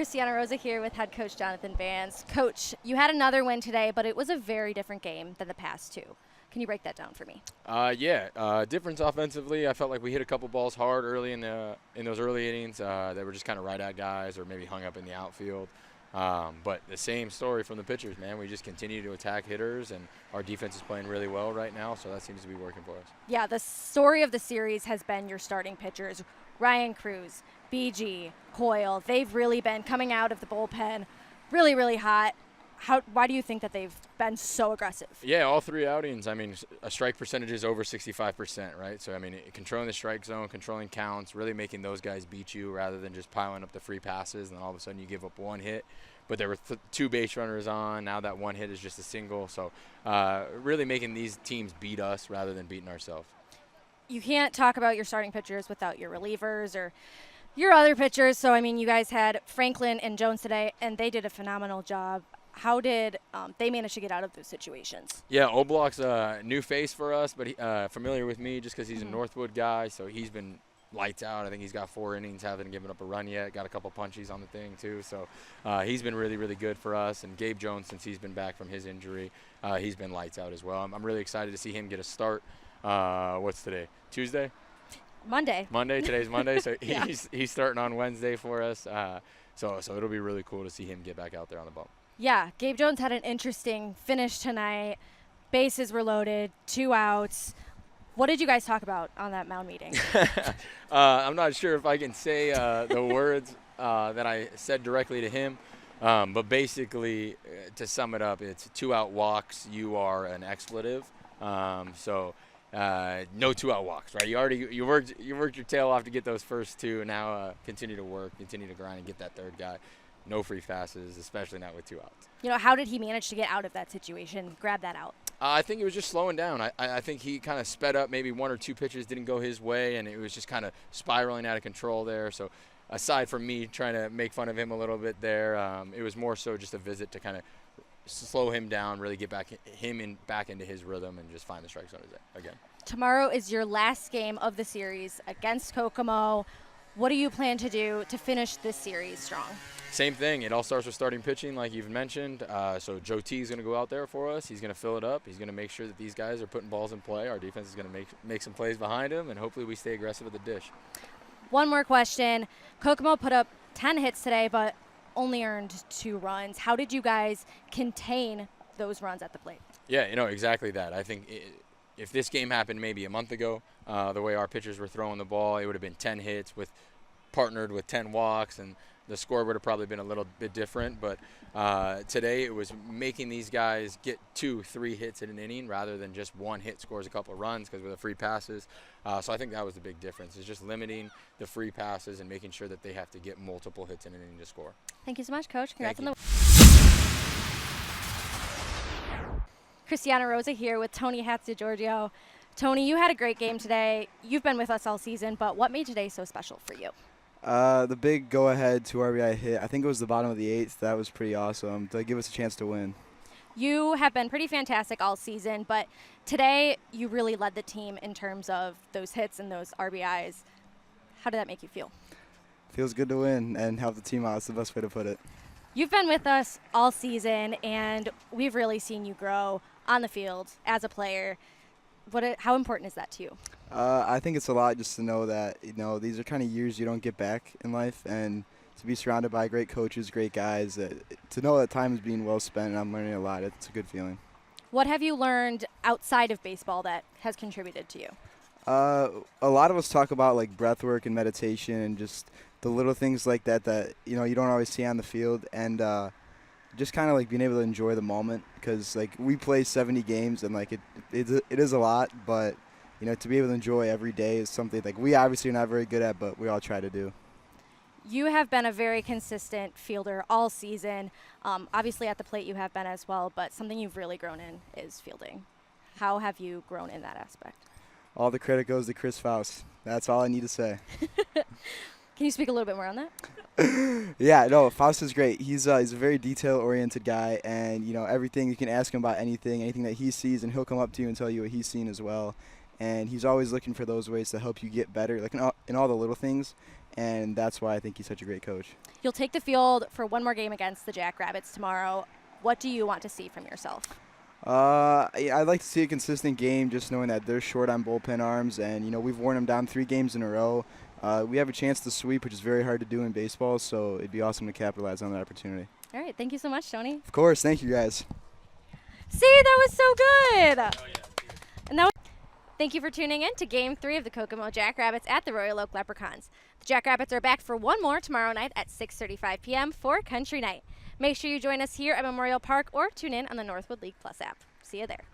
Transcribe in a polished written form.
Christiana Rosa here with head coach Jonathan Vance. Coach, you had another win today, but it was a very different game than the past two. Can you break that down for me? Difference offensively. I felt like we hit a couple balls hard early in those early innings that were just kind of right at guys or maybe hung up in the outfield. But the same story from the pitchers, man. We just continue to attack hitters, and our defense is playing really well right now, so that seems to be working for us. Yeah, the story of the series has been your starting pitchers, Ryan Cruz, BG, Coyle. They've really been coming out of the bullpen really, really hot. Why do you think that they've been so aggressive? Yeah, all three outings. I mean, a strike percentage is over 65%, right? So, I mean, controlling the strike zone, controlling counts, really making those guys beat you rather than just piling up the free passes, and then all of a sudden you give up one hit. But there were two base runners on. Now that one hit is just a single. So, really making these teams beat us rather than beating ourselves. You can't talk about your starting pitchers without your relievers or your other pitchers. So, I mean, you guys had Franklin and Jones today, and they did a phenomenal job. How did they manage to get out of those situations? Yeah, Oblock's a new face for us, but familiar with me just because he's a Northwood guy. So he's been lights out. I think he's got 4 innings, haven't given up a run yet. Got a couple punchies on the thing too. So he's been really, really good for us. And Gabe Jones, since he's been back from his injury, he's been lights out as well. I'm really excited to see him get a start. What's today? Tuesday? Monday. Today's Monday. So Yeah. he's starting on Wednesday for us. So it'll be really cool to see him get back out there on the bump. Yeah, Gabe Jones had an interesting finish tonight. Bases were loaded, 2 outs. What did you guys talk about on that mound meeting? I'm not sure if I can say the words that I said directly to him, but basically, to sum it up, it's 2 out walks. You are an expletive. No 2 out walks, right? You worked your tail off to get those first 2, and now continue to work, continue to grind, and get that third guy. No free passes, especially not with 2 outs. You know, how did he manage to get out of that situation, grab that out? I think it was just slowing down. I think he kind of sped up. Maybe 1 or 2 pitches didn't go his way, and it was just kind of spiraling out of control there. So aside from me trying to make fun of him a little bit there, it was more so just a visit to kind of slow him down, really get back into his rhythm, and just find the strike zone again. Tomorrow is your last game of the series against Kokomo. What do you plan to do to finish this series strong? Same thing. It all starts with starting pitching, like you've mentioned. So Joe T is going to go out there for us. He's going to fill it up. He's going to make sure that these guys are putting balls in play. Our defense is going to make some plays behind him, and hopefully we stay aggressive at the dish. One more question. Kokomo put up 10 hits today, but only earned 2 runs. How did you guys contain those runs at the plate? Yeah, exactly that. I think if this game happened maybe a month ago, the way our pitchers were throwing the ball, it would have been 10 hits partnered with 10 walks, and the score would have probably been a little bit different. But today it was making these guys get 2-3 hits in an inning rather than just 1 hit scores a couple of runs because with the free passes. So I think that was the big difference, is just limiting the free passes and making sure that they have to get multiple hits in an inning to score. Thank you so much, Coach. Congrats on the Christiana Rosa here with Tony Hatzigiorgio. Tony, you had a great game today. You've been with us all season, but what made today so special for you? The big go-ahead 2 RBI hit, I think it was the bottom of the 8th. That was pretty awesome to give us a chance to win. You have been pretty fantastic all season, but today you really led the team in terms of those hits and those RBIs. How did that make you feel? Feels good to win and help the team out. It's the best way to put it. You've been with us all season, and we've really seen you grow on the field as a player. How important is that to you? I think it's a lot just to know that, these are kind of years you don't get back in life, and to be surrounded by great coaches, great guys, to know that time is being well spent and I'm learning a lot. It's a good feeling. What have you learned outside of baseball that has contributed to you? A lot of us talk about like breath work and meditation and just the little things like that you don't always see on the field, and just kind of like being able to enjoy the moment, because like we play 70 games and like it is a lot, but to be able to enjoy every day is something like we obviously are not very good at, but we all try to do. You have been a very consistent fielder all season. Obviously at the plate you have been as well, but something you've really grown in is fielding. How have you grown in that aspect? All the credit goes to Chris Faust. That's all I need to say. Can you speak a little bit more on that? Yeah, no, Faust is great. He's a very detail-oriented guy, and everything you can ask him about anything that he sees, and he'll come up to you and tell you what he's seen as well. and he's always looking for those ways to help you get better, like in all the little things, and that's why I think he's such a great coach. You'll take the field for one more game against the Jackrabbits tomorrow. What do you want to see from yourself? I'd like to see a consistent game, just knowing that they're short on bullpen arms, and we've worn them down 3 games in a row. We have a chance to sweep, which is very hard to do in baseball, so it'd be awesome to capitalize on that opportunity. All right, thank you so much, Tony. Of course, thank you guys. See, that was so good. And that was Thank you for tuning in to Game 3 of the Kokomo Jackrabbits at the Royal Oak Leprechauns. The Jackrabbits are back for one more tomorrow night at 6:35 p.m. for Country Night. Make sure you join us here at Memorial Park or tune in on the Northwood League Plus app. See you there.